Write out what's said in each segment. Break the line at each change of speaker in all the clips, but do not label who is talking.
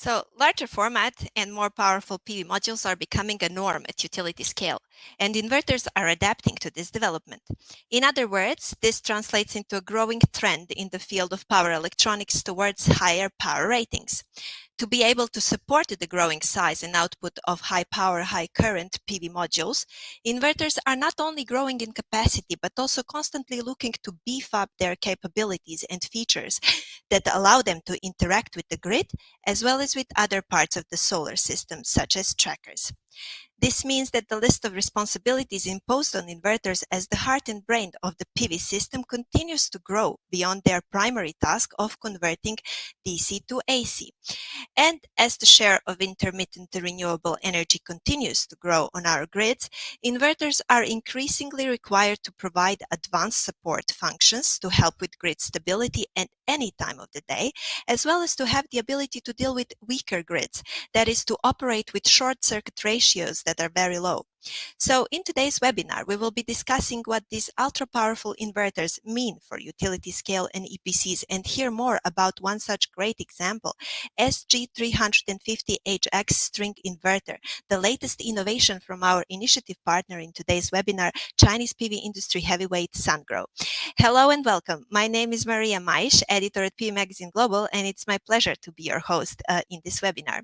So, larger format and more powerful PV modules are becoming a norm at utility scale, and inverters are adapting to this development. In other words, this translates into a growing trend in the field of power electronics towards higher power ratings. To be able to support the growing size and output of high power, high current PV modules, inverters are not only growing in capacity, but also constantly looking to beef up their capabilities and features that allow them to interact with the grid, as well as with other parts of the solar system, such as trackers. This means that the list of responsibilities imposed on inverters as the heart and brain of the PV system continues to grow beyond their primary task of converting DC to AC. And as the share of intermittent renewable energy continues to grow on our grids, inverters are increasingly required to provide advanced support functions to help with grid stability at any time of the day, as well as to have the ability to deal with weaker grids, that is, to operate with short circuit ratios that are very low. So in today's webinar, we will be discussing what these ultra-powerful inverters mean for utility scale and EPCs, and hear more about one such great example, SG350HX string inverter, the latest innovation from our initiative partner in today's webinar, Chinese PV industry heavyweight Sungrow. Hello and welcome. My name is Maria Maish, editor at PV Magazine Global, and it's my pleasure to be your host in this webinar.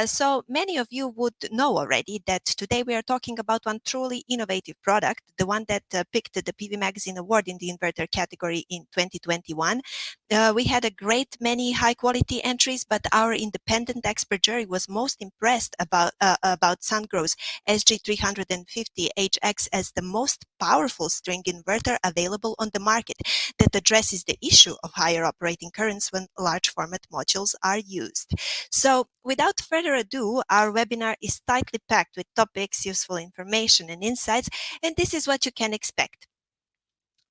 So many of you would know already that today we are talking about one truly innovative product, the one that picked the PV Magazine Award in the inverter category in 2021. We had a great many high quality entries, but our independent expert jury was most impressed about Sungrow's SG350HX as the most powerful string inverter available on the market that addresses the issue of higher operating currents when large format modules are used. So without further ado, our webinar is tightly packed with topics, useful information and insights, and this is what you can expect.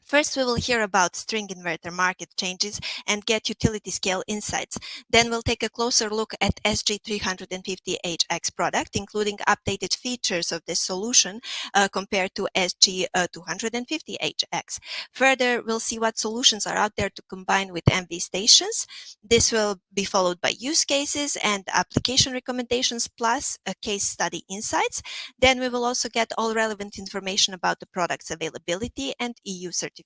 First, we will hear about string inverter market changes and get utility scale insights. Then we'll take a closer look at SG350HX product, including updated features of this solution compared to SG250HX. Further, we'll see what solutions are out there to combine with MV stations. This will be followed by use cases and application recommendations, plus case study insights. Then we will also get all relevant information about the product's availability and EU certification.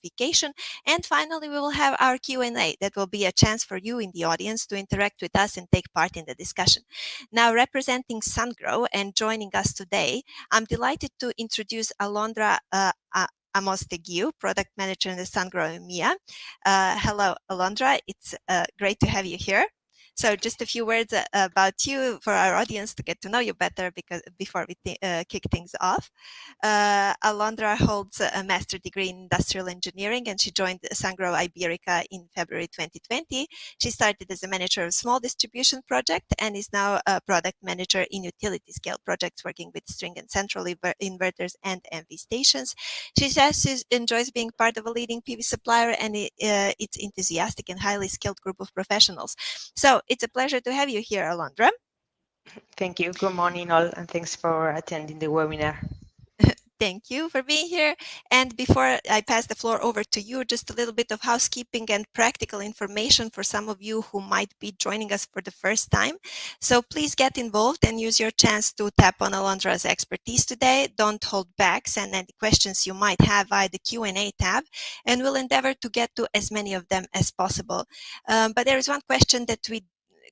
And finally, we will have our Q&A. That will be a chance for you in the audience to interact with us and take part in the discussion. Now, representing Sungrow and joining us today, I'm delighted to introduce Alondra Amostegiu, Product Manager in the Sungrow EMEA. Hello, Alondra. It's great to have you here. So just a few words about you for our audience to get to know you better before we kick things off. Alondra holds a master's degree in industrial engineering, and she joined Sungrow Iberica in February 2020. She started as a manager of a small distribution project and is now a product manager in utility scale projects, working with string and central inverters and MV stations. She says she enjoys being part of a leading PV supplier and its enthusiastic and highly skilled group of professionals. So it's a pleasure to have you here, Alondra.
Thank you. Good morning, all, and thanks for attending the webinar.
Thank you for being here. And before I pass the floor over to you, just a little bit of housekeeping and practical information for some of you who might be joining us for the first time. So please get involved and use your chance to tap on Alondra's expertise today. Don't hold back. Send any questions you might have via the Q&A tab, and we'll endeavor to get to as many of them as possible. But there is one question that we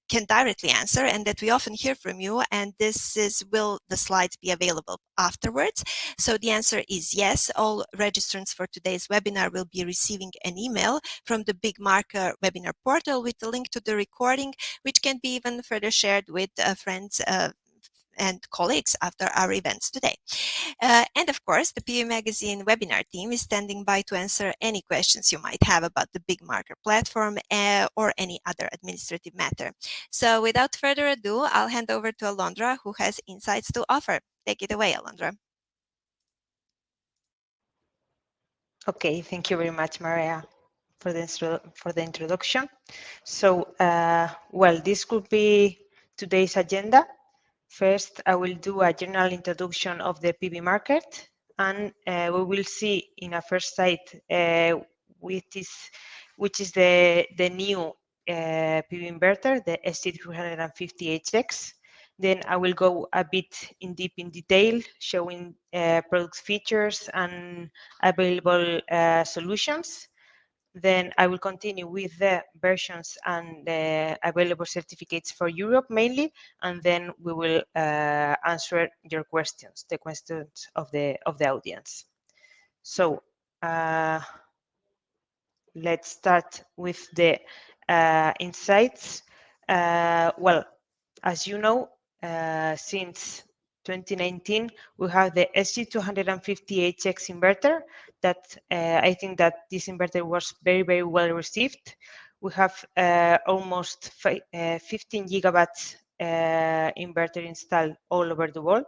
can directly answer and that we often hear from you, and this is, will the slides be available afterwards? So the answer is yes. All registrants for today's webinar will be receiving an email from the Big Marker webinar portal with a link to the recording, which can be even further shared with friends and colleagues after our events today. And of course, the PV Magazine webinar team is standing by to answer any questions you might have about the Big Marker platform or any other administrative matter. So without further ado, I'll hand over to Alondra, who has insights to offer. Take it away, Alondra.
Okay, thank you very much, Maria, for the introduction. So, well, this could be today's agenda. First, I will do a general introduction of the PV market, and we will see in a first sight which is the new PV inverter, the SG350HX. Then I will go a bit deep in detail, showing product features and available solutions. Then I will continue with the versions and the available certificates for Europe mainly, and then we will answer your questions, the questions of the audience. So let's start with the insights. Well, as you know, since 2019, we have the SG250HX inverter that I think that this inverter was very, very well received. We have almost 15 gigawatts inverter installed all over the world.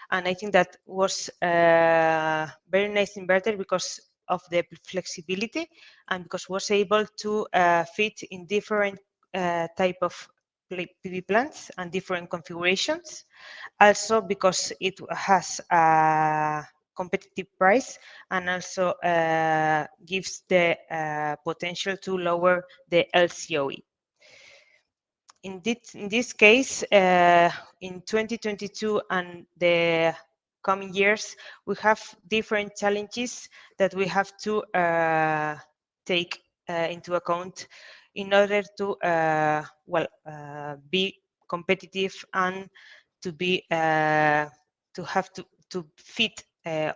And I think that was a very nice inverter because of the flexibility and because was able to fit in different type of PV plants and different configurations. Also because it has a competitive price and also gives the potential to lower the LCOE. In this case, in 2022 and the coming years, we have different challenges that we have to take into account in order to be competitive and to be to fit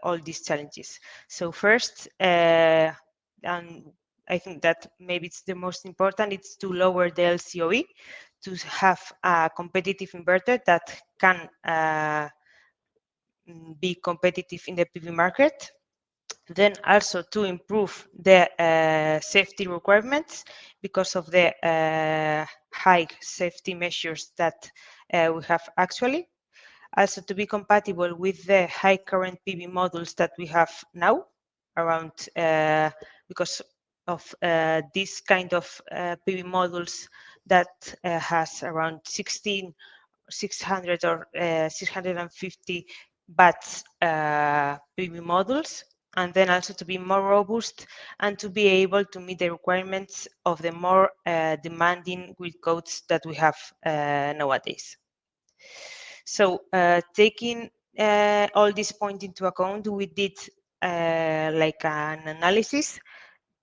all these challenges. So first, and I think that maybe it's the most important, it's to lower the LCOE, to have a competitive inverter that can be competitive in the PV market. Then also to improve the safety requirements because of the high safety measures that we have actually. Also to be compatible with the high current PV modules that we have now around, because of this kind of PV modules that has around 600 or 650 watts PV modules, and then also to be more robust and to be able to meet the requirements of the more demanding grid codes that we have nowadays. So taking all this point into account, we did like an analysis,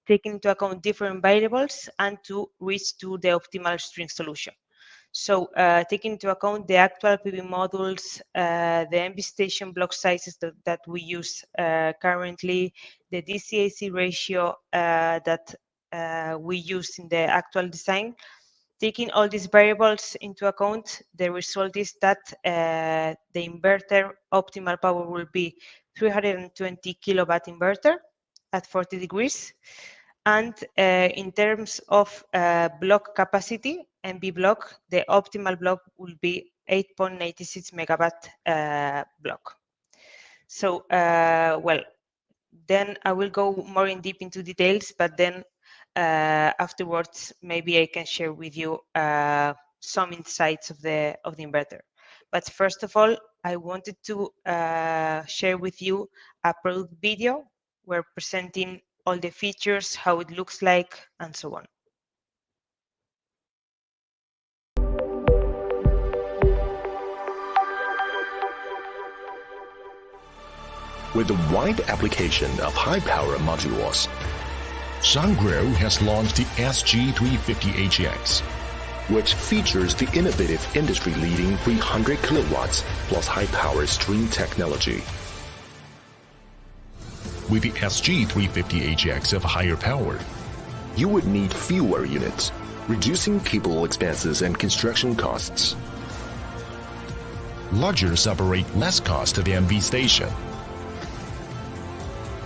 taking into account different variables and to reach to the optimal string solution. So taking into account the actual PV modules, the MV station block sizes that we use currently, the DC-AC ratio that we use in the actual design, taking all these variables into account, the result is that the inverter optimal power will be 320 kilowatt inverter at 40 degrees. And in terms of block capacity, MV block, the optimal block will be 8.96 megawatt block. So, well, then I will go more in deep into details, but then afterwards, maybe I can share with you some insights of the inverter. But first of all, I wanted to share with you a product video. We're presenting all the features, how it looks like, and so on.
With the wide application of high-power modules, Sungrow has launched the SG350HX, which features the innovative industry-leading 300 kilowatts plus high-power string technology. With the SG350HX of higher power, you would need fewer units, reducing cable expenses and construction costs. Largers operate less cost to the MV station.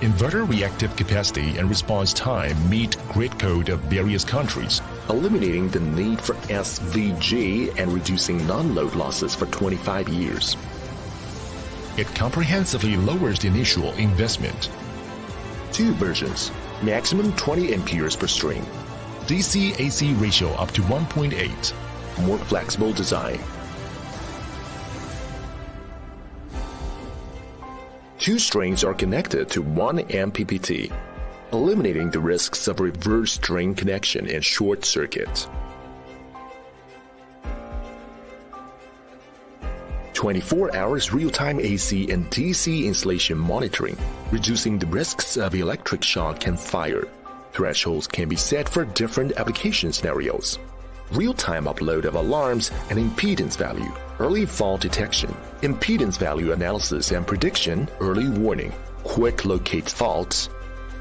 Inverter reactive capacity and response time meet grid code of various countries, eliminating the need for SVG and reducing non-load losses for 25 years. It comprehensively lowers the initial investment. 2 versions, maximum 20 amperes per string. DC-AC ratio up to 1.8. More flexible design. 2 strings are connected to 1 MPPT, eliminating the risks of reverse string connection and short circuit. 24 hours real-time AC and DC installation monitoring, reducing the risks of electric shock and fire. Thresholds can be set for different application scenarios. Real-time upload of alarms and impedance value, early fault detection, impedance value analysis and prediction, early warning, quick locate faults,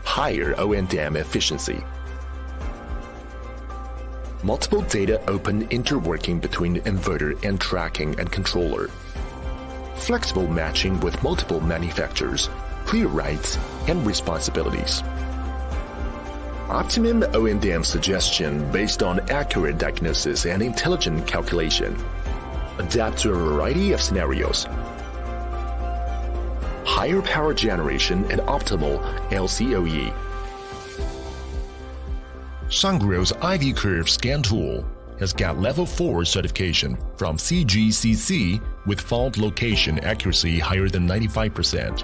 higher O&M efficiency. Multiple data open interworking between inverter and tracking and controller. Flexible matching with multiple manufacturers, clear rights and responsibilities. Optimum O&M suggestion based on accurate diagnosis and intelligent calculation. Adapt to a variety of scenarios. Higher power generation and optimal LCOE. Sungrow's IV Curve scan tool has got level 4 certification from CGCC with fault location accuracy higher than 95%.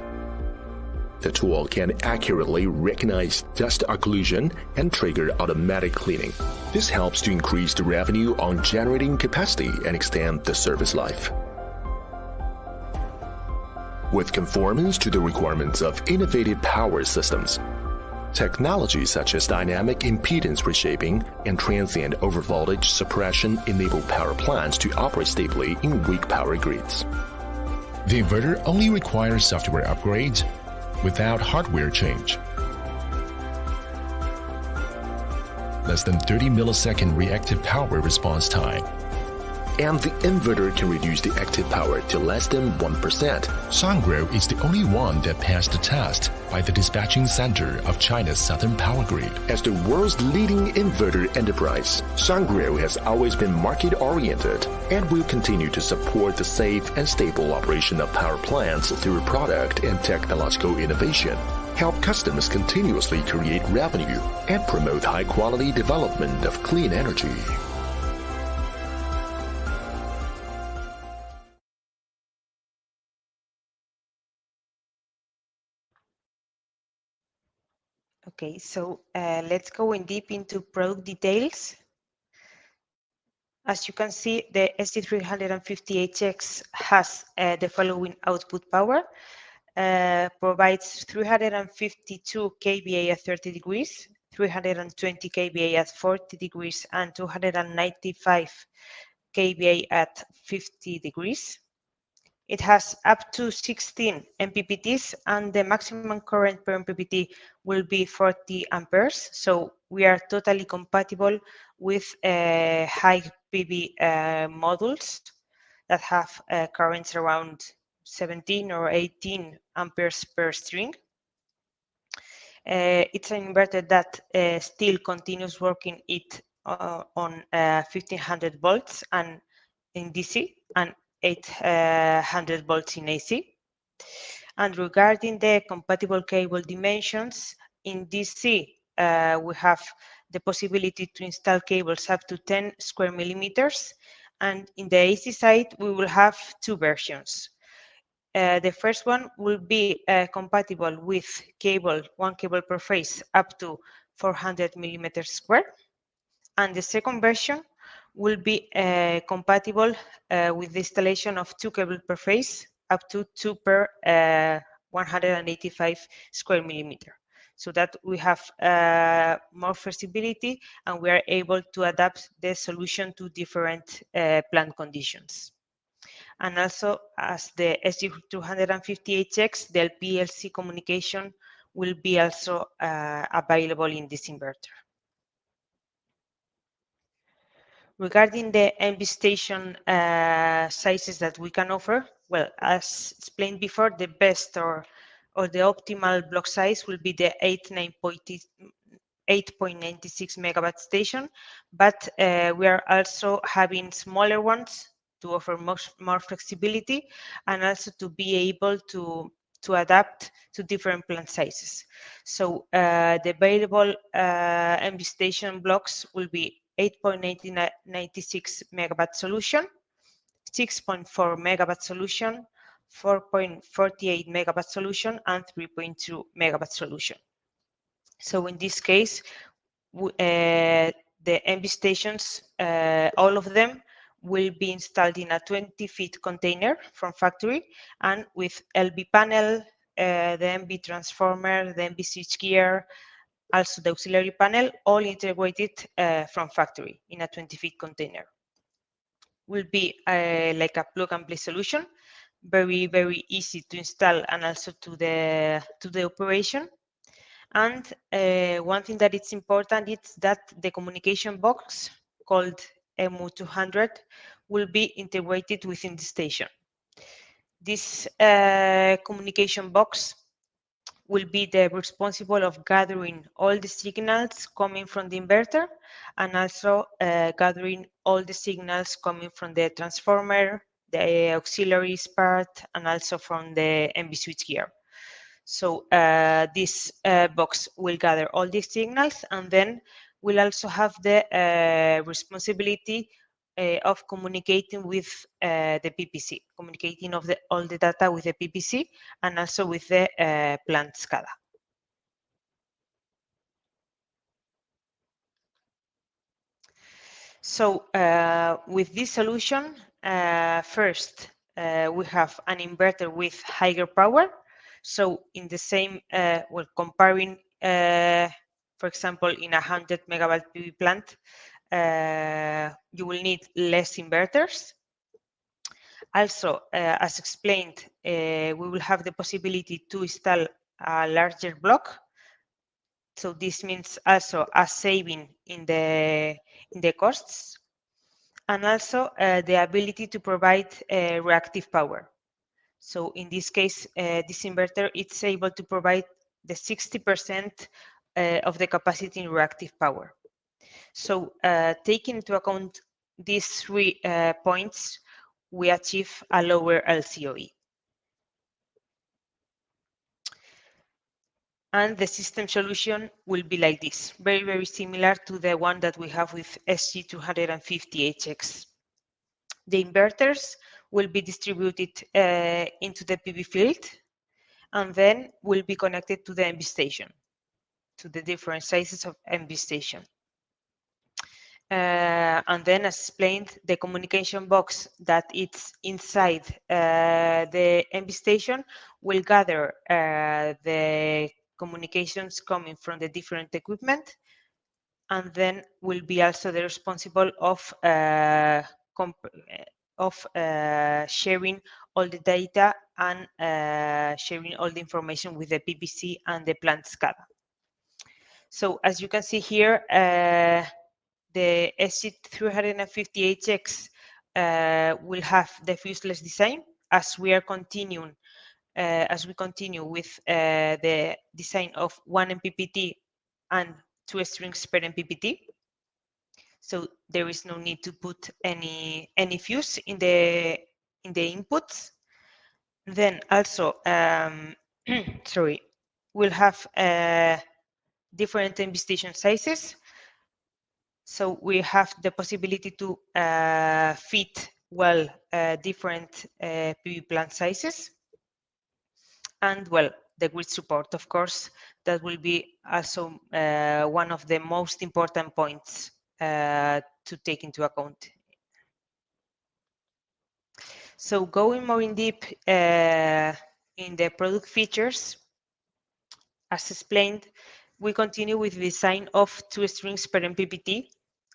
The tool can accurately recognize dust occlusion and trigger automatic cleaning. This helps to increase the revenue on generating capacity and extend the service life. With conformance to the requirements of innovative power systems, technologies such as dynamic impedance reshaping and transient overvoltage suppression enable power plants to operate stably in weak power grids. The inverter only requires software upgrades without hardware change. Less than 30 millisecond reactive power response time. And the inverter can reduce the active power to less than 1%. Sungrow is the only one that passed the test by the Dispatching Center of China's Southern Power Grid. As the world's leading inverter enterprise, Sungrow has always been market-oriented and will continue to support the safe and stable operation of power plants through product and technological innovation, help customers continuously create revenue, and promote high-quality development of clean energy.
Okay, so let's go in deep into product details. As you can see, the SG350HX has the following output power. Provides 352 kVA at 30 degrees, 320 kVA at 40 degrees, and 295 kVA at 50 degrees. It has up to 16 MPPTs, and the maximum current per MPPT will be 40 amperes. So we are totally compatible with high PV modules that have currents around 17 or 18 amperes per string. It's an inverter that still continues working it on 1500 volts and in DC and 800 volts in AC. And regarding the compatible cable dimensions, in DC, we have the possibility to install cables up to 10 square millimeters. And in the AC side, we will have two versions. The first one will be compatible with one cable per phase up to 400 millimeters square. And the second version will be compatible with the installation of two cables per phase up to 2 per 185 square millimeter. So that we have more flexibility and we are able to adapt the solution to different plant conditions. And also, as the SG250HX, the LPLC communication will be also available in this inverter. Regarding the MV station sizes that we can offer, well, as explained before, the best or the optimal block size will be the 8.96 megawatt station, but we are also having smaller ones to offer more flexibility and also to be able to adapt to different plant sizes. So the available MV station blocks will be 8.96 megawatt solution, 6.4 megawatt solution, 4.48 megawatt solution, and 3.2 megawatt solution. So in this case, the MV stations, all of them will be installed in a 20-feet container from factory, and with LV panel, the MV transformer, the MV switchgear, also the auxiliary panel, all integrated from factory in a 20-feet container. Will be like a plug-and-play solution, very easy to install and also to the operation. And one thing that it's important is that the communication box called MU200 will be integrated within the station. This communication box will be the responsible of gathering all the signals coming from the inverter, and also gathering all the signals coming from the transformer, the auxiliaries part, and also from the MV switchgear. So this box will gather all these signals, and then we'll also have the responsibility of communicating with the PPC, communicating all the data with the PPC and also with the plant SCADA. So with this solution, first we have an inverter with higher power. So in the same, well, comparing, for example, in a 100 megawatt PV plant, you will need less inverters. Also, as explained, we will have the possibility to install a larger block. So this means also a saving in the costs, and also the ability to provide reactive power. So in this case, this inverter is able to provide the 60% of the capacity in reactive power. So taking into account these 3 points, we achieve a lower LCOE. And the system solution will be like this, very similar to the one that we have with SG250HX. The inverters will be distributed into the PV field, and then will be connected to the MV station, to the different sizes of MV station. And then, as explained, the communication box that it's inside the MV station will gather the communications coming from the different equipment, and then will be also the responsible of sharing all the data and sharing all the information with the PPC and the plant SCADA. So as you can see here, the SG350HX will have the fuseless design as we continue with the design of 1 MPPT and 2 strings per MPPT. So there is no need to put any fuse in the inputs. Then also, sorry, we'll have different MV station sizes. So we have the possibility to fit well different PV plant sizes. And well, the grid support, of course, that will be also one of the most important points to take into account. So going more in deep in the product features, as explained, we continue with the design of 2 strings per MPPT,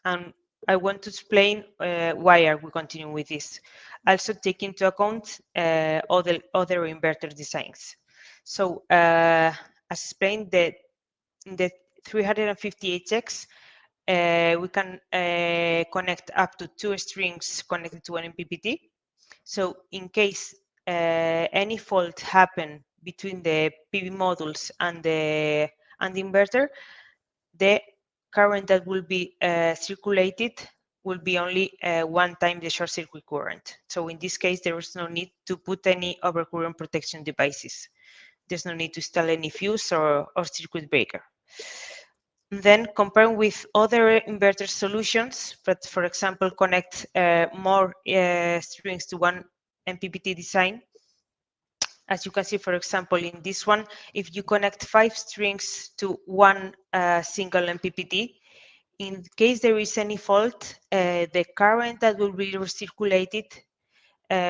and I want to explain why are we continuing with this. Also take into account other inverter designs. So as explained, in the 350HX, we can connect up to 2 strings connected to an MPPT. So in case any fault happen between the PV modules and the inverter, the current that will be circulated will be only 1 time the short circuit current. So in this case, there is no need to put any overcurrent protection devices. There's no need to install any fuse or circuit breaker. And then comparing with other inverter solutions, but for example, connect more strings to 1 MPPT design. As you can see, for example, in this one, if you connect 5 strings to 1 single MPPT, in case there is any fault, the current that will be recirculated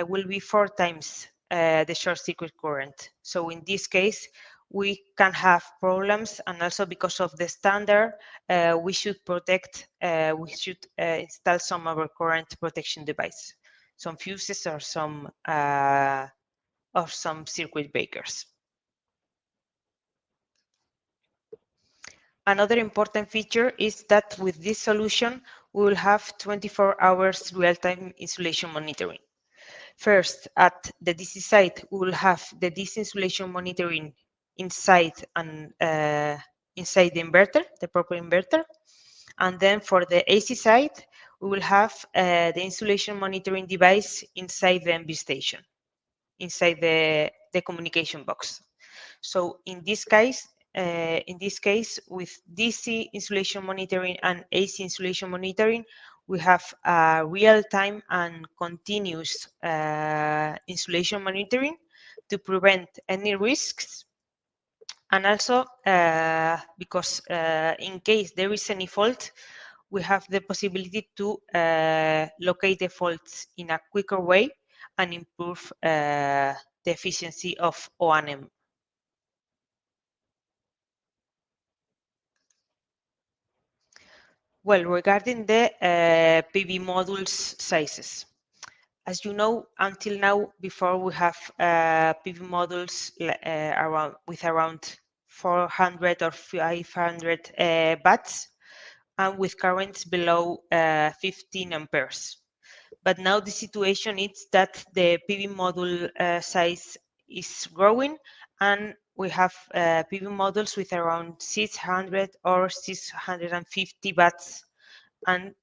will be 4 times the short circuit current. So in this case, we can have problems, and also because of the standard, we should install some overcurrent protection device, some fuses or some circuit breakers. Another important feature is that with this solution, we will have 24 hours real-time insulation monitoring. First, at the DC side, we will have the DC insulation monitoring inside the inverter, the proper inverter. And then for the AC side, we will have the insulation monitoring device inside the MV station, inside the communication box. So in this case, with DC insulation monitoring and AC insulation monitoring, we have real-time and continuous insulation monitoring to prevent any risks, and also because in case there is any fault, we have the possibility to locate the faults in a quicker way and improve the efficiency of O&M. Well, regarding the PV modules sizes, as you know, until now, before we have PV modules around 400 or 500 watts, and with currents below 15 amperes. But now the situation is that the PV module size is growing, and we have PV modules with around 600 or 650 watts, and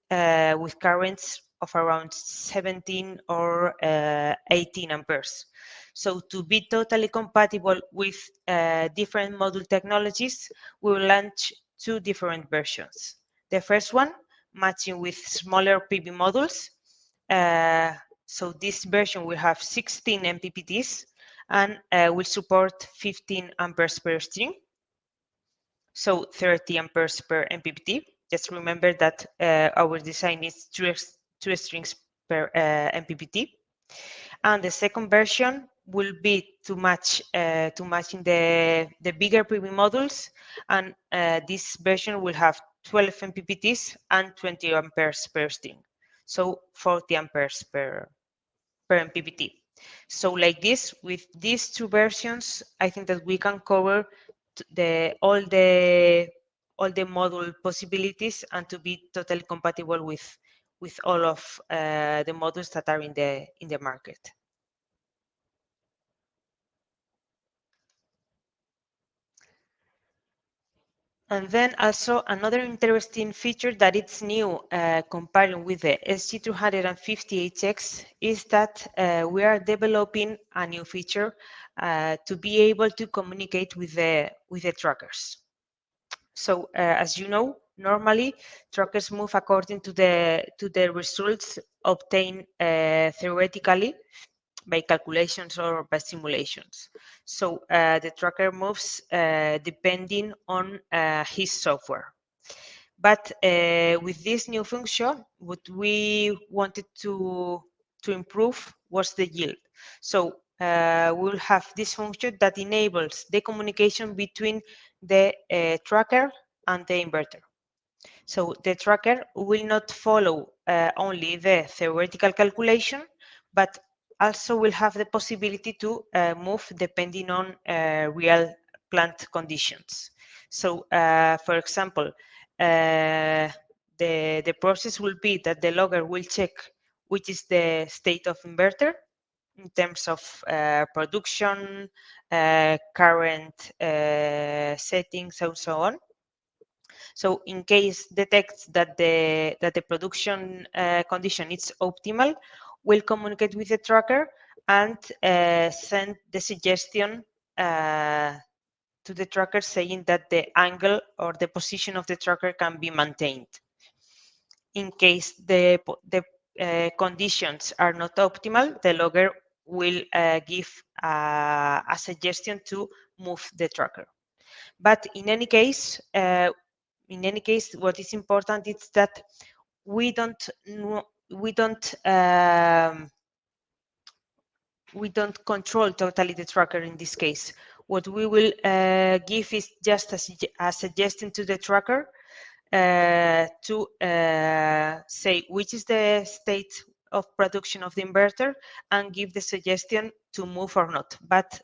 with currents of around 17 or 18 amperes. So to be totally compatible with different module technologies, we will launch 2 different versions. The first one, matching with smaller PV modules. So this version will have 16 MPPTs and will support 15 amperes per string. So 30 amperes per MPPT. Just remember that our design is 2 strings per MPPT. And the second version will be to match in the bigger PV modules, and this version will have 12 MPPTs and 20 amperes per string. So 40 amperes per MPPT. So like this, with these 2 versions, I think that we can cover all the module possibilities and to be totally compatible with all of the modules that are in the market. And then also another interesting feature that it's new comparing with the SG250HX is that we are developing a new feature to be able to communicate with the trackers. So as you know, normally trackers move according to the results obtained theoretically by calculations or by simulations. So the tracker moves depending on his software. But with this new function, what we wanted to improve was the yield. So we'll have this function that enables the communication between the tracker and the inverter. So the tracker will not follow only the theoretical calculation, but also will have the possibility to move depending on real plant conditions. So, for example, the process will be that the logger will check which is the state of inverter in terms of production, current settings, and so on. So in case detects that the production condition is optimal, we'll communicate with the tracker and send the suggestion to the tracker saying that the angle or the position of the tracker can be maintained. In case the conditions are not optimal, the logger will give a suggestion to move the tracker. But in any case, in any case, what is important is that we don't control totally the tracker in this case. What we will give is just a suggestion to the tracker to say which is the state of production of the inverter and give the suggestion to move or not. But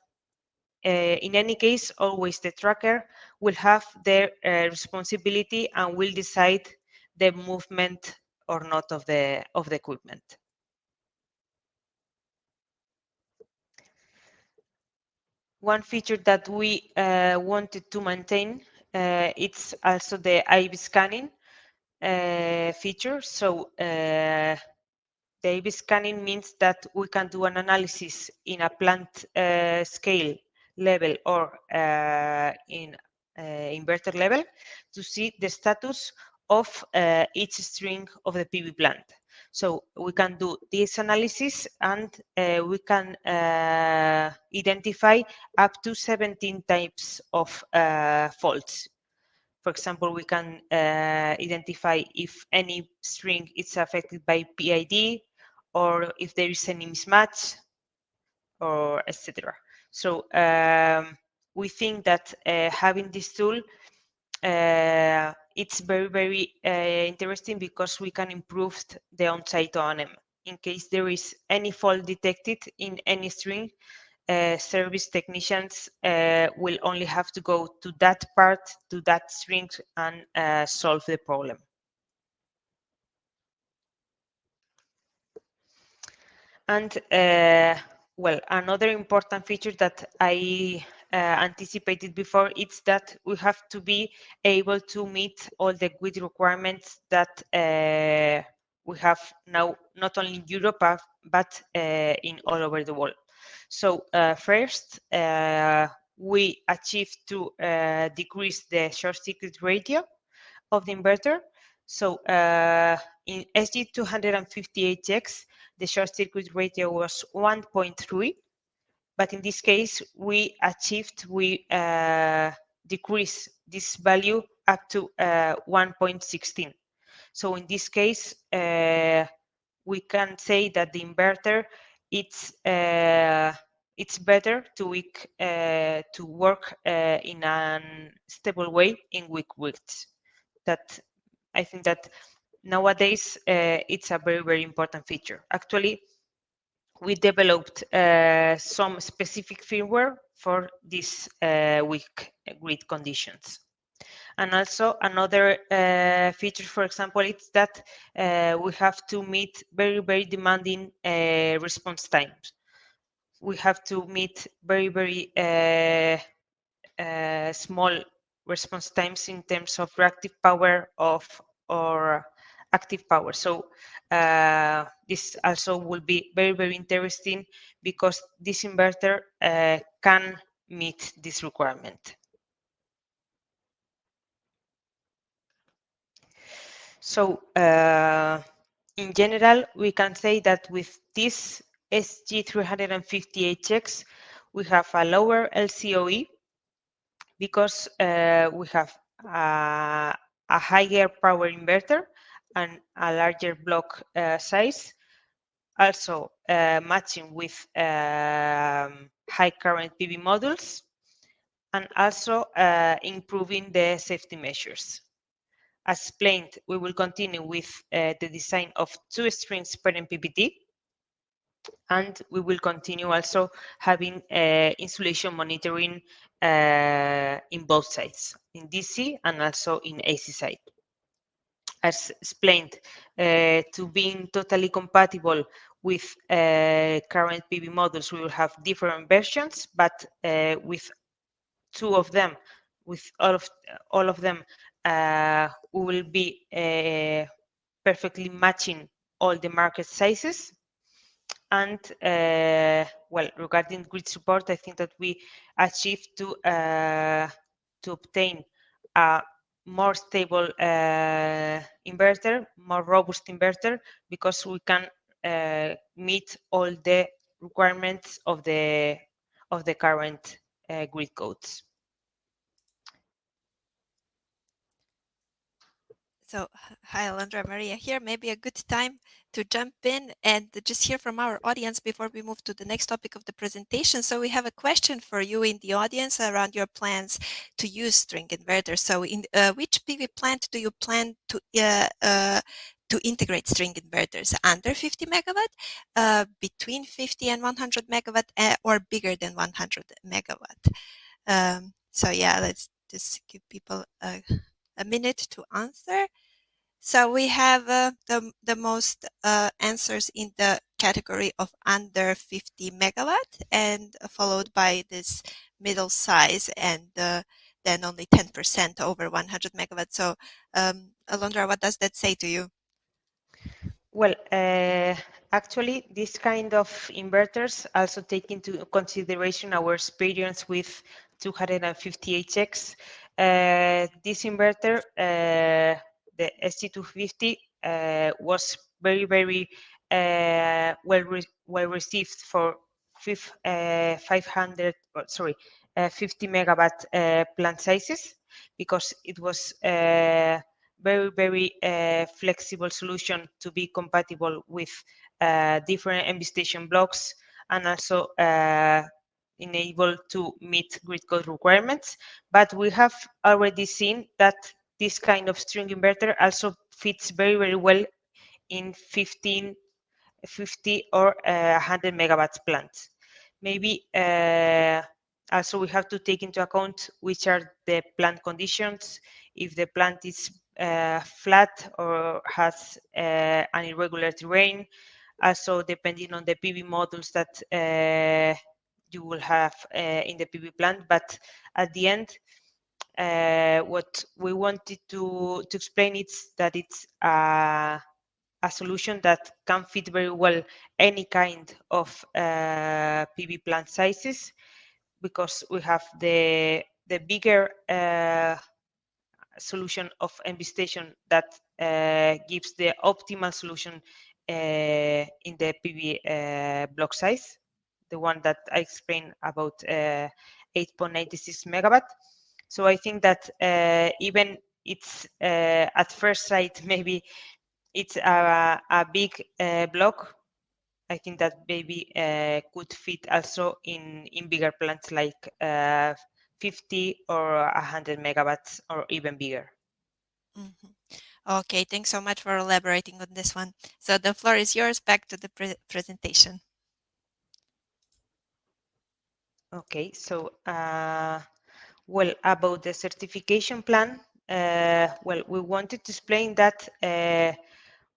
in any case, always the tracker will have their responsibility and will decide the movement or not of the equipment. One feature that we wanted to maintain, it's also the IV scanning feature. So the IV scanning means that we can do an analysis in a plant scale level or in inverter level to see the status of each string of the PV plant. So we can do this analysis and we can identify up to 17 types of faults. For example, we can identify if any string is affected by PID or if there is any mismatch or etc. So we think that having this tool it's very interesting because we can improve the on-site O&M. In case there is any fault detected in any string, service technicians will only have to go to that part, to that string, and solve the problem. And well, another important feature that I anticipated before is that we have to be able to meet all the grid requirements that we have now, not only in Europe, but in all over the world. So first, we achieved to decrease the short circuit ratio of the inverter. So in SG258X, the short circuit ratio was 1.3, but in this case, we decreased this value up to 1.16. So in this case, we can say that the inverter it's better to work in a stable way in weak grids. That I think that nowadays it's a very important feature. Actually, we developed some specific firmware for these weak grid conditions. And also another feature, for example, it's that we have to meet very demanding response times. We have to meet very small response times in terms of reactive power or active power. So this also will be very interesting because this inverter can meet this requirement. So in general, we can say that with this SG358X, we have a lower LCOE because we have a higher power inverter and a larger block size, also matching with high current PV modules, and also improving the safety measures. As explained, we will continue with the design of 2 strings per MPPT, and we will continue also having insulation monitoring in both sides, in DC and also in AC side. As explained, to being totally compatible with current PV modules, we will have different versions, but with 2 of them, with all of them, we will be perfectly matching all the market sizes. And well, regarding grid support, I think that we achieved to obtain a more stable inverter, more robust inverter, because we can meet all the requirements of the current grid codes.
So, hi, Alondra, Maria here. Maybe a good time to jump in and just hear from our audience before we move to the next topic of the presentation. So we have a question for you in the audience around your plans to use string inverters. So in which PV plant do you plan to integrate string inverters? Under 50 megawatt, between 50 and 100 megawatt, or bigger than 100 megawatt? So yeah, let's just give people a minute to answer. So we have the most answers in the category of under 50 megawatt, and followed by this middle size, and then only 10% over 100 megawatt. So Alondra, what does that say to you?
Well, actually, this kind of inverters also take into consideration our experience with 250HX. This inverter, the ST250, was very well received for 500, 50 megawatt plant sizes, because it was very flexible solution to be compatible with different MV station blocks, and also enable to meet grid code requirements. But we have already seen that this kind of string inverter also fits very well in 50 or 100 megawatts plants. Maybe also we have to take into account which are the plant conditions, if the plant is flat or has an irregular terrain, also depending on the PV modules that you will have in the PV plant. But at the end, what we wanted to explain is that it's a solution that can fit very well any kind of PV plant sizes, because we have the bigger solution of MV station that gives the optimal solution in the PV block size, the one that I explained about 8.96 megawatt. So I think that even it's at first sight maybe it's a big block, I think that maybe could fit also in bigger plants like 50 or 100 megawatts or even bigger.
Mm-hmm. Okay, thanks so much for elaborating on this one. So the floor is yours. Back to the presentation.
Okay, so well, about the certification plan, well, we wanted to explain that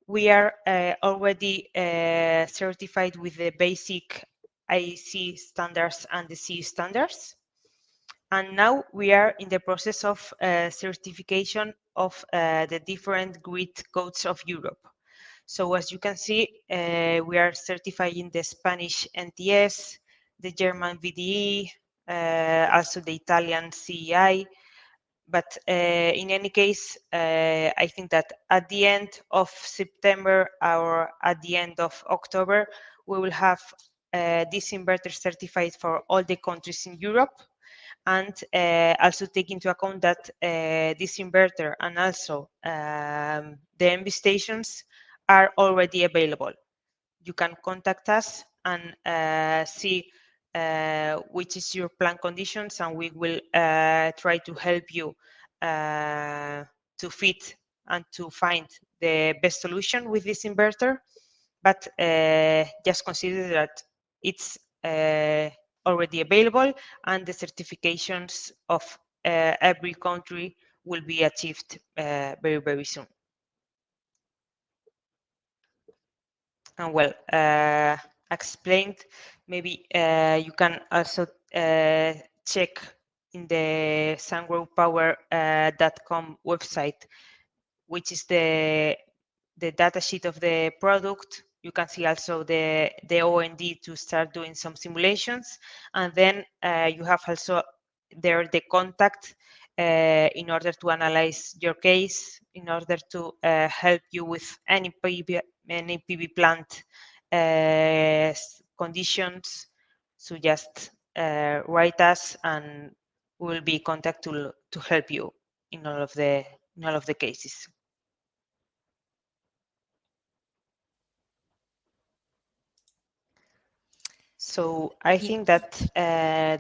we are already certified with the basic IEC standards and the CE standards. And now we are in the process of certification of the different grid codes of Europe. So as you can see, we are certifying the Spanish NTS, the German VDE, also the Italian CEI. But in any case, I think that at the end of September or at the end of October, we will have this inverter certified for all the countries in Europe. And also take into account that this inverter and also the MV stations are already available. You can contact us and see which is your plant conditions, and we will try to help you to fit and to find the best solution with this inverter. But just consider that it's already available, and the certifications of every country will be achieved very soon. And well, explained, maybe you can also check in the sungrowpower.com website, which is the data sheet of the product. You can see also the OND to start doing some simulations. And then you have also there the contact in order to analyze your case, in order to help you with any PV plant conditions. So just write us, and we will be in contact to help you in all of the cases. So I think that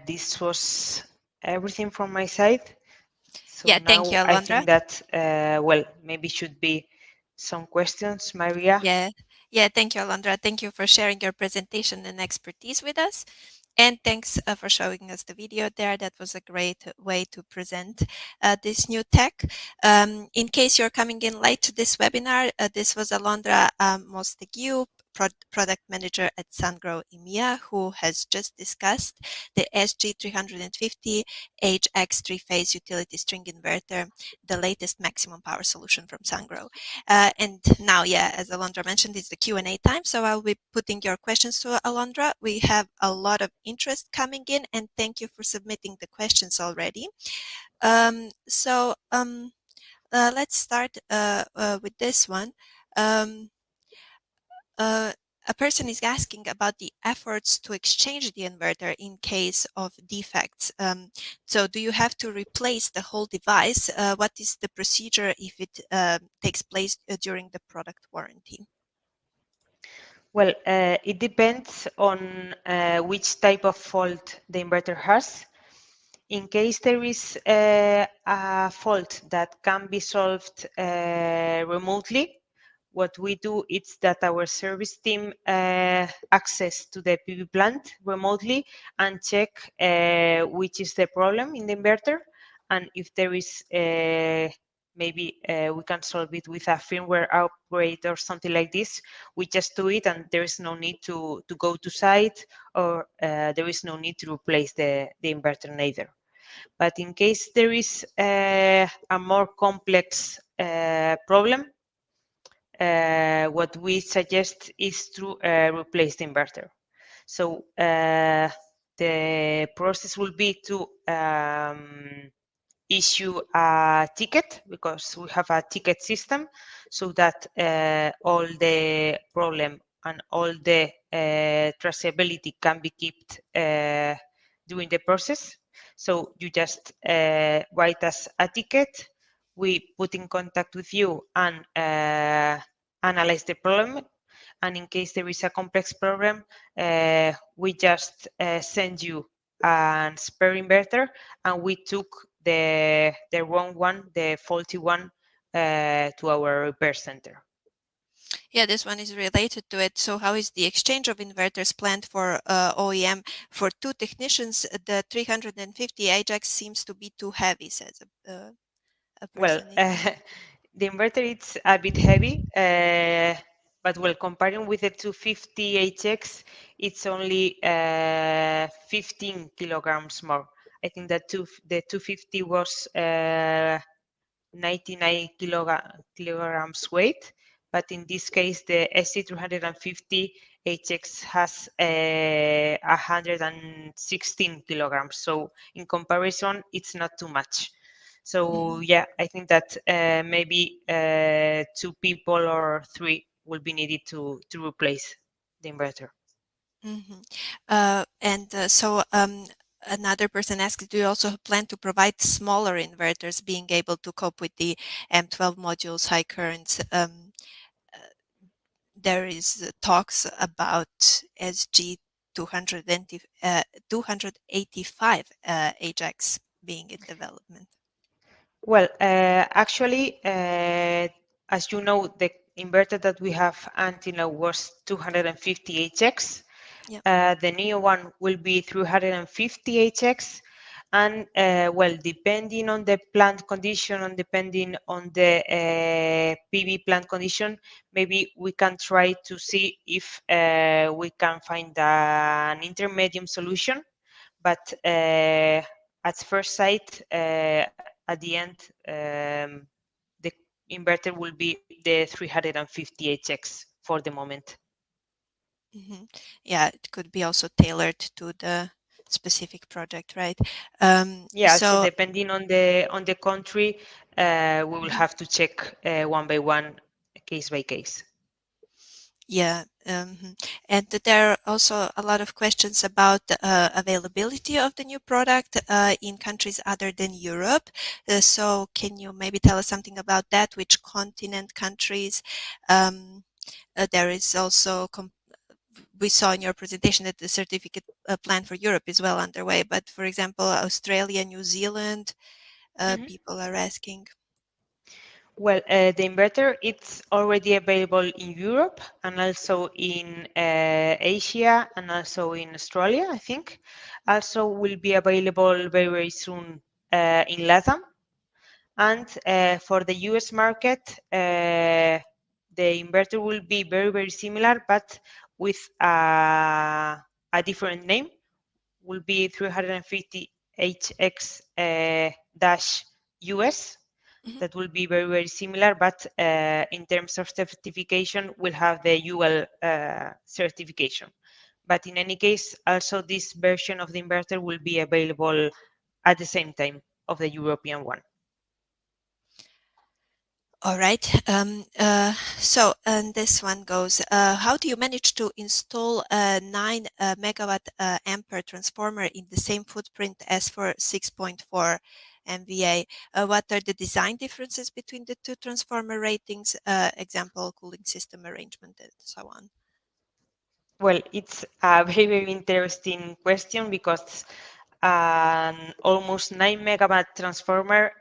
this was everything from my side. So
Yeah, thank
now
you,
I
Alondra.
think that, well, maybe should be some questions, Maria.
Yeah, thank you, Alondra. Thank you for sharing your presentation and expertise with us. And thanks for showing us the video there. That was a great way to present this new tech. In case you're coming in late to this webinar, this was Alondra Mostegiu, product manager at Sungrow EMEA, who has just discussed the SG350 HX three-phase utility string inverter, the latest maximum power solution from Sungrow. And now, yeah, as Alondra mentioned, it's the Q&A time. So I'll be putting your questions to Alondra. We have a lot of interest coming in, and thank you for submitting the questions already. Let's start with this one. Uh, a person is asking about the efforts to exchange the inverter in case of defects. So do you have to replace the whole device? What is the procedure if it takes place during the product warranty?
Well, it depends on which type of fault the inverter has. In case there is a fault that can be solved remotely, what we do is that our service team access to the PV plant remotely and check which is the problem in the inverter, and if there is maybe we can solve it with a firmware upgrade or something like this. We just do it, and there is no need to go to site, or there is no need to replace the inverter neither. But in case there is a more complex problem, what we suggest is to replace the inverter. So the process will be to issue a ticket, because we have a ticket system, so that all the problem and all the traceability can be kept during the process. So you just write us a ticket, we put in contact with you and analyze the problem. And in case there is a complex problem, we just send you a spare inverter, and we took the wrong one, the faulty one, to our repair center.
Yeah, this one is related to it. So how is the exchange of inverters planned for OEM? For two technicians, the 350 Ajax seems to be too heavy, says a
Well,
person in.
the inverter is a bit heavy, but well, comparing with the 250 HX, it's only 15 kilograms more. I think that the 250 was 99 kilograms weight, but in this case, the SC350 HX has 116 kilograms. So in comparison, it's not too much. So yeah, I think that maybe 2 people or 3 will be needed to replace the inverter.
Another person asks, do you also plan to provide smaller inverters being able to cope with the M12 modules, high currents? There is talks about SG 285 Ajax being in development.
Well, actually, as you know, the inverter that we have until now was 250 HX.
Yep.
The new one will be 350 HX. And well, depending on the plant condition and depending on the PV plant condition, maybe we can try to see if we can find an intermediate solution. But at first sight, at the end, the inverter will be the 350 HX for the moment.
Yeah, it could be also tailored to the specific project, right?
Yeah, so depending on the country, we will have to check one by one, case by case.
Yeah, and there are also a lot of questions about availability of the new product in countries other than Europe. So can you maybe tell us something about that? Which continent countries? There is also we saw in your presentation that the certificate plan for Europe is well underway, but for example, Australia, New Zealand, people are asking.
Well, the inverter, it's already available in Europe and also in Asia and also in Australia, I think. Also will be available very, very soon in LATAM. And for the US market, the inverter will be very, very similar, but with a different name. Will be 350 HX dash US. That will be very, very similar, but in terms of certification, we'll have the UL certification. But in any case, also this version of the inverter will be available at the same time of the European one.
All right. So, and this one goes, how do you manage to install a 9 megawatt ampere transformer in the same footprint as for 6.4 MVA? What are the design differences between the two transformer ratings, example, cooling system arrangement, and so on?
Well, it's a very, very interesting question because an almost 9 megawatt transformer,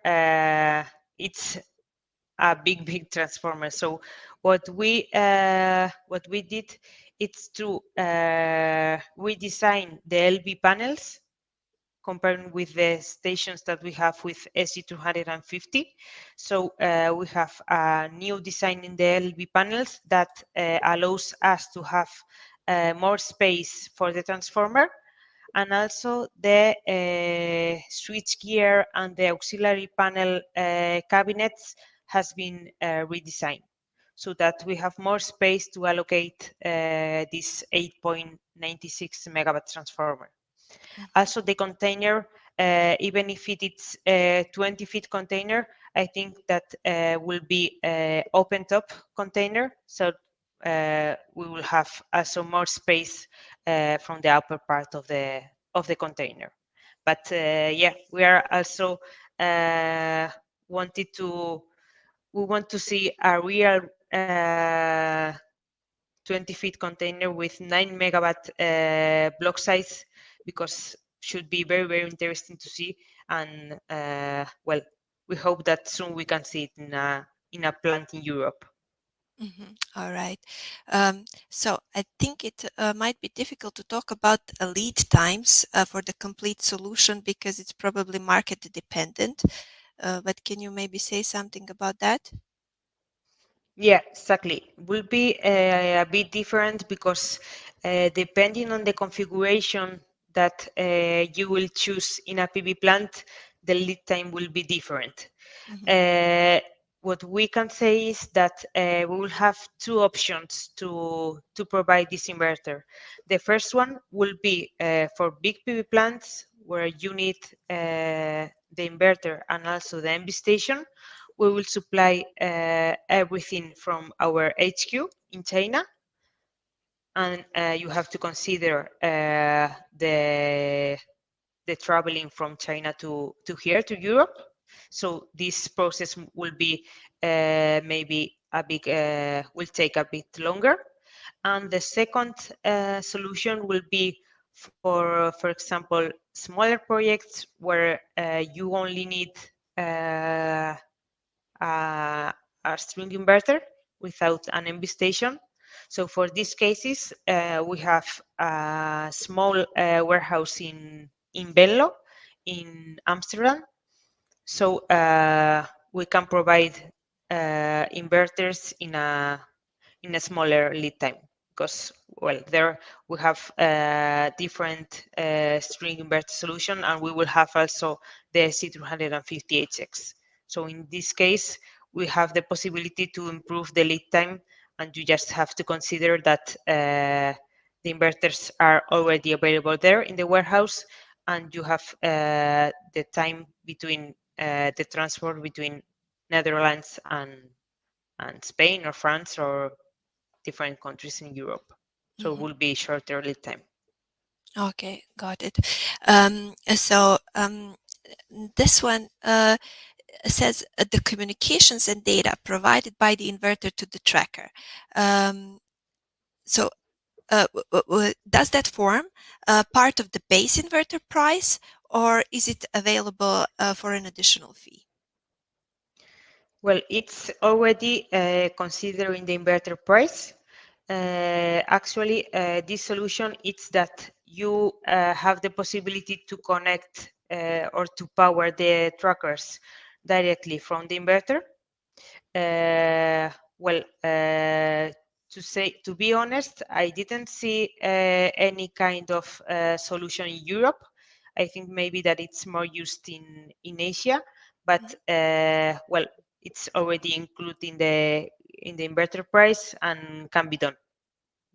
it's a big, big transformer. So what we did, it's to redesign the LV panels comparing with the stations that we have with SE250. So we have a new design in the LV panels that allows us to have more space for the transformer, and also the switch gear and the auxiliary panel cabinets has been redesigned so that we have more space to allocate this 8.96 megawatt transformer. Also, the container, even if it is a 20-feet container, I think that will be open top container. So we will have also more space from the upper part of the container. But yeah, we are also we want to see a real 20-feet container with 9 megawatt block size, because should be very, very interesting to see. And well, we hope that soon we can see it in a plant in Europe.
All right. So I think it might be difficult to talk about lead times for the complete solution because it's probably market dependent. But can you maybe say something about that?
Yeah, exactly. Will be a bit different because depending on the configuration that you will choose in a PV plant, the lead time will be different. What we can say is that we will have two options to provide this inverter. The first one will be for big PV plants where you need the inverter and also the MV station. We will supply everything from our HQ in China, and you have to consider the traveling from China to here to Europe. So this process will be maybe a big will take a bit longer. And the second solution will be for example, smaller projects where you only need a string inverter without an MV station. So for these cases, we have a small warehouse in Venlo, in Amsterdam. So we can provide inverters in a smaller lead time because, well, there we have different string inverter solution, and we will have also the C250HX. So in this case, we have the possibility to improve the lead time, and you just have to consider that the inverters are already available there in the warehouse, and you have the time between the transport between Netherlands and Spain or France or different countries in Europe. So it will be shorter lead time.
Okay, got it. This one says the communications and data provided by the inverter to the tracker. So does that form part of the base inverter price, or is it available for an additional fee?
Well, it's already considering the inverter price. Actually, this solution is that you have the possibility to connect or to power the trackers directly from the inverter. Well, to be honest, I didn't see any kind of solution in Europe. I think maybe that it's more used in Asia, but well, it's already included in the inverter price and can be done.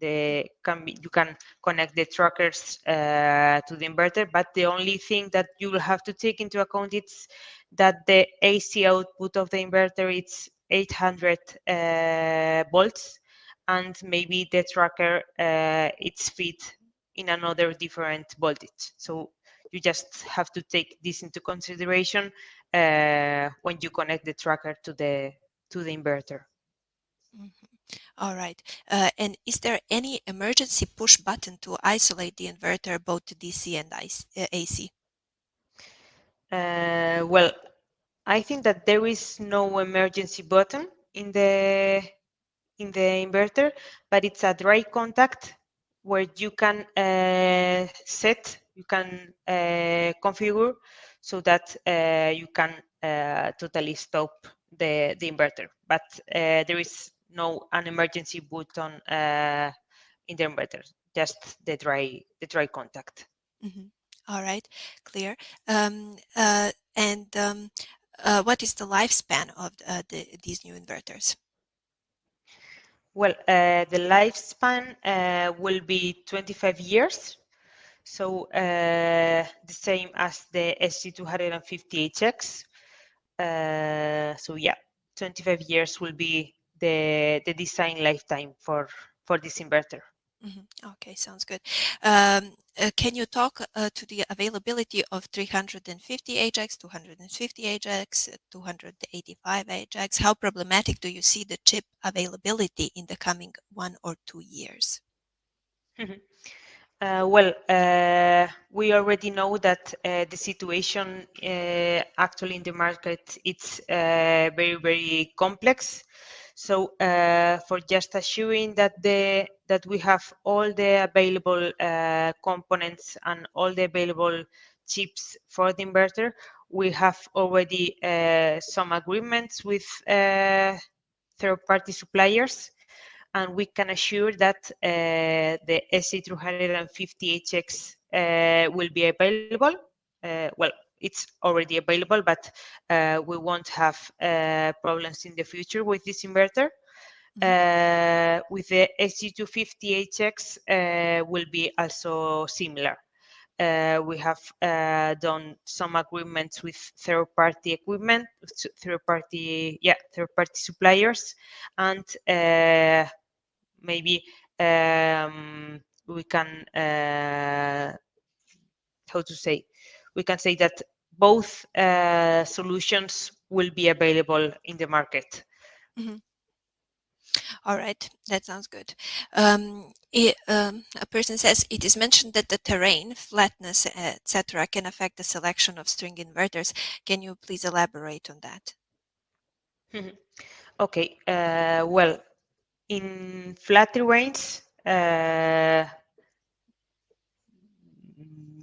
You can connect the trackers to the inverter, but the only thing that you will have to take into account is that the AC output of the inverter is 800 volts, and maybe the tracker it's fit in another different voltage. So you just have to take this into consideration when you connect the tracker to the inverter.
All right. And is there any emergency push button to isolate the inverter both to DC and AC?
Well, I think that there is no emergency button in the inverter, but it's a dry contact where you can configure so that you can totally stop the inverter. But there is no an emergency button in the inverter, just the dry contact.
All right, clear. What is the lifespan of these new inverters?
Well, the lifespan will be 25 years. So the same as the SG250HX. So yeah, 25 years will be the design lifetime for this inverter.
Okay, sounds good. Can you talk to the availability of 350 Ajax, 250 Ajax, 285 Ajax? How problematic do you see the chip availability in the coming 1 or 2 years?
Well, we already know that the situation actually in the market it's very, very complex. So for just assuring that we have all the available components and all the available chips for the inverter, we have already some agreements with third-party suppliers, and we can assure that the SC350HX will be available. Well, it's already available, but we won't have problems in the future with this inverter. With the SG250HX will be also similar. We have done some agreements with third-party suppliers, and maybe we can we can say that both solutions will be available in the market.
All right, that sounds good. A person says it is mentioned that the terrain, flatness, etc., can affect the selection of string inverters. Can you please elaborate on that?
Okay. Well, in flat terrains,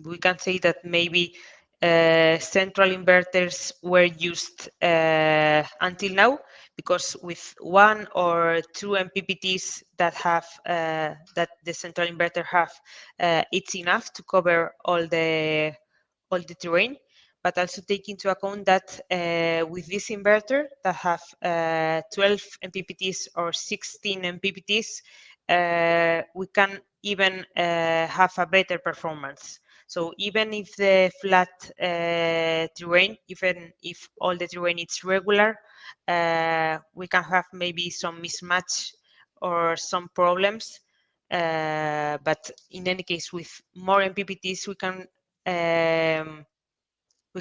we can say that maybe central inverters were used until now, because with 1 or 2 MPPTs that have that the central inverter have, it's enough to cover all the terrain. But also take into account that with this inverter that have 12 MPPTs or 16 MPPTs, we can even have a better performance. So even if the flat terrain, even if all the terrain is regular, we can have maybe some mismatch or some problems. But in any case, with more MPPTs, we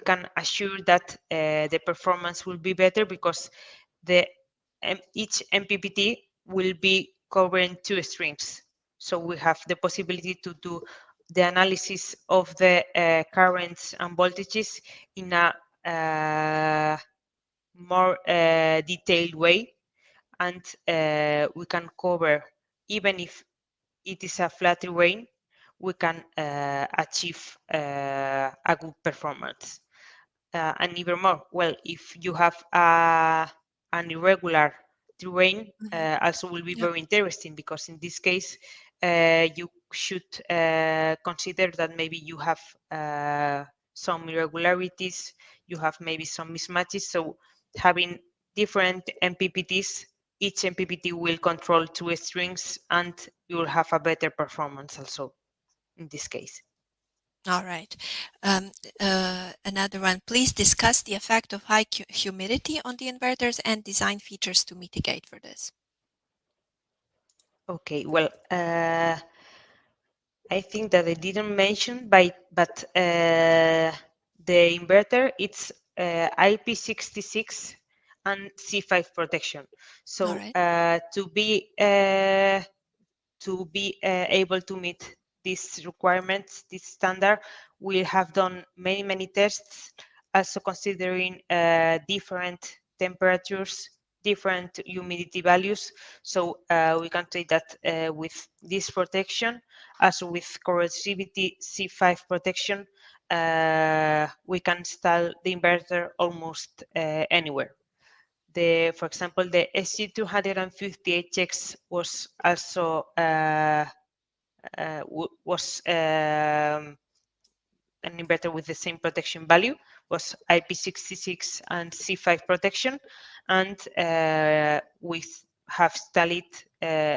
can assure that the performance will be better, because each MPPT will be covering 2 strings. So we have the possibility to do the analysis of the currents and voltages in a more detailed way, and we can cover, even if it is a flat terrain, we can achieve a good performance. And even more, well, if you have an irregular terrain, also will be
Yep.
very interesting, because in this case, you should consider that maybe you have some irregularities, you have maybe some mismatches. So having different MPPTs, each MPPT will control two strings, and you will have a better performance also in this case.
All right. Another one. Please discuss the effect of high humidity on the inverters and design features to mitigate for this.
Okay, well, I think that I didn't mention, but the inverter, it's IP66 and C5 protection.
All
So
right.
to be able to meet these requirements, this standard, we have done many tests, also considering different temperatures, different humidity values. So we can say that with this protection, also with corrosivity C5 protection, we can install the inverter almost anywhere. For example, the SG258X was also was an inverter with the same protection value, was IP66 and C5 protection, and we have installed it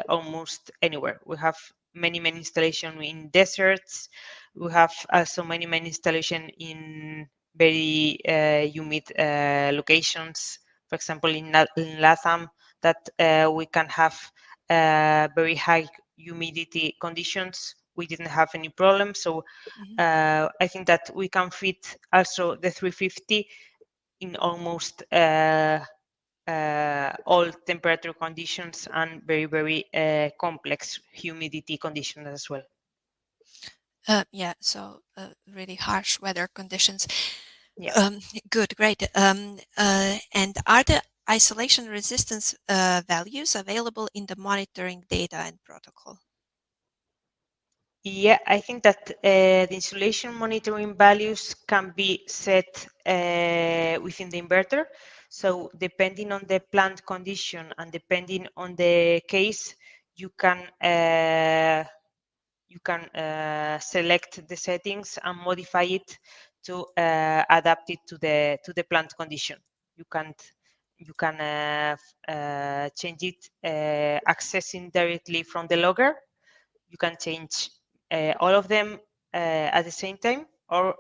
almost anywhere. We have many installations in deserts. We have also many installations in very humid locations. For example, in LATAM, that we can have very high humidity conditions. We didn't have any problem. So I think that we can fit also the 350 in almost all temperature conditions and very complex humidity conditions as well.
Yeah, so really harsh weather conditions.
Yeah.
Good, great. And are the isolation resistance values available in the monitoring data and protocol?
Yeah, I think that the insulation monitoring values can be set within the inverter. So depending on the plant condition and depending on the case, you can select the settings and modify it to adapt it to the plant condition. You can change it accessing directly from the logger. You can change all of them at the same time, or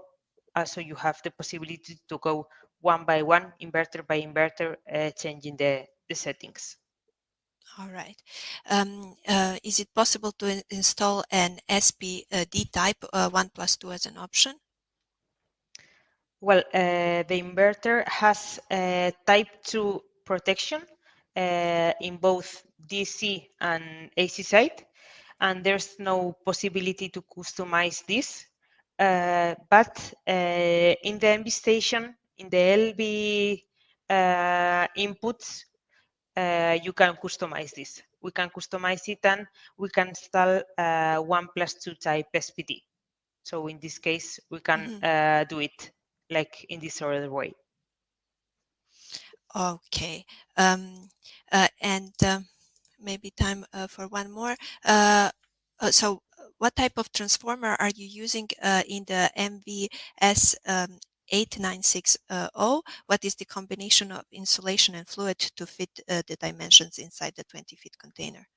also you have the possibility to go one by one, inverter by inverter, changing the settings.
All right. Is it possible to install an SPD type 1+2 as an option?
Well, the inverter has type 2 protection in both DC and AC side, and there's no possibility to customize this. But in the MV station, in the LV inputs, you can customize this. We can customize it, and we can install 1+2 type SPD. So in this case, we can do it like in this other way.
Okay. And maybe time for one more. So what type of transformer are you using in the MVS 8960? What is the combination of insulation and fluid to fit the dimensions inside the 20-feet container?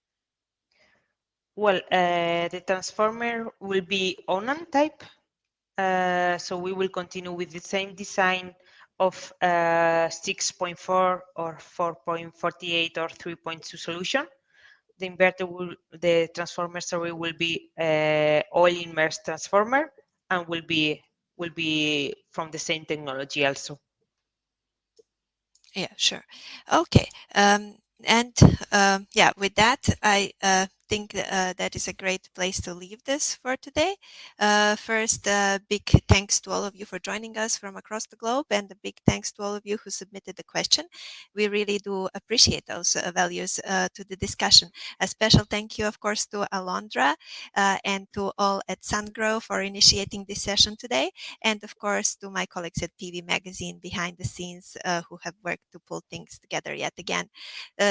Well, the transformer will be Onan type. So we will continue with the same design of 6.4 or 4.48 or 3.2 solution. The inverter the transformer, sorry, will be oil immersed transformer, and will be from the same technology also.
Yeah, sure. Okay. And yeah, with that, I think that is a great place to leave this for today. First, big thanks to all of you for joining us from across the globe, and a big thanks to all of you who submitted the question. We really do appreciate those values to the discussion. A special thank you, of course, to Alondra and to all at Sungrow for initiating this session today, and of course to my colleagues at PV Magazine behind the scenes who have worked to pull things together yet again.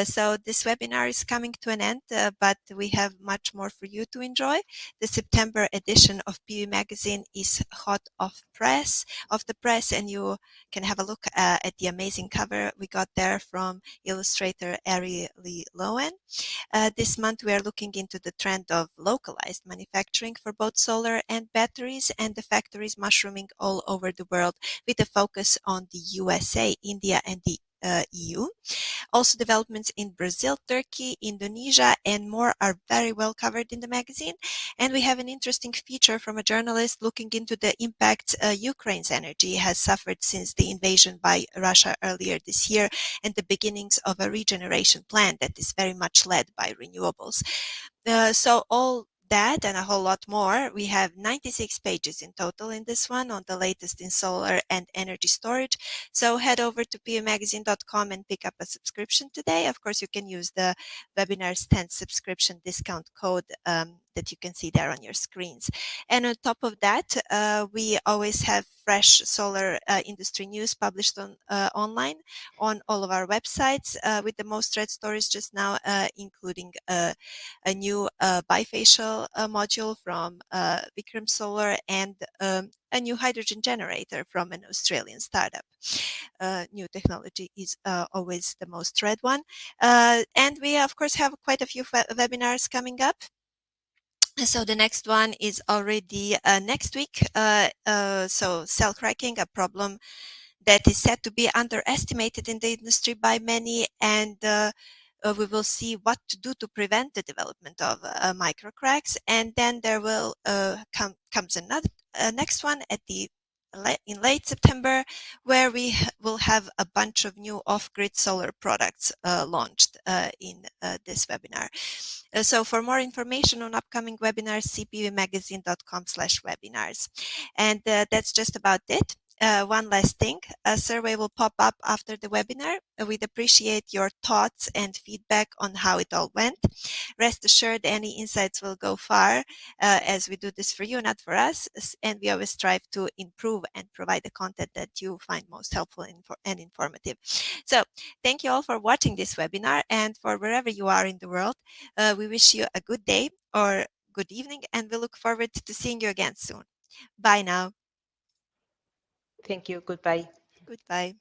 So this webinar is coming to an end, but we have much more for you to enjoy. The September edition of PV Magazine is hot off the press, and you can have a look at the amazing cover we got there from illustrator Ari Lee Lowen. This month, we are looking into the trend of localized manufacturing for both solar and batteries, and the factories mushrooming all over the world with a focus on the USA, India, and the EU. Also, developments in Brazil, Turkey, Indonesia, and more are very well covered in the magazine. And we have an interesting feature from a journalist looking into the impact Ukraine's energy has suffered since the invasion by Russia earlier this year, and the beginnings of a regeneration plan that is very much led by renewables. So all that and a whole lot more. We have 96 pages in total in this one on the latest in solar and energy storage. So head over to pvmagazine.com and pick up a subscription today. Of course, you can use the webinar's 10 subscription discount code that you can see there on your screens. And on top of that, we always have fresh solar industry news published on online on all of our websites with the most read stories just now, including a new bifacial module from Vikram Solar and a new hydrogen generator from an Australian startup. New technology is always the most read one. And we, of course, have quite a few webinars coming up. So the next one is already next week. So cell cracking, a problem that is said to be underestimated in the industry by many, and we will see what to do to prevent the development of microcracks. And then there will comes another next one at the in late September, where we will have a bunch of new off-grid solar products launched in this webinar. So for more information on upcoming webinars, cpvmagazine.com/webinars. And that's just about it. One last thing, a survey will pop up after the webinar. We'd appreciate your thoughts and feedback on how it all went. Rest assured, any insights will go far as we do this for you, not for us. And we always strive to improve and provide the content that you find most helpful and informative. So thank you all for watching this webinar, and for wherever you are in the world, we wish you a good day or good evening, and we look forward to seeing you again soon. Bye now.
Thank you. Goodbye.
Goodbye.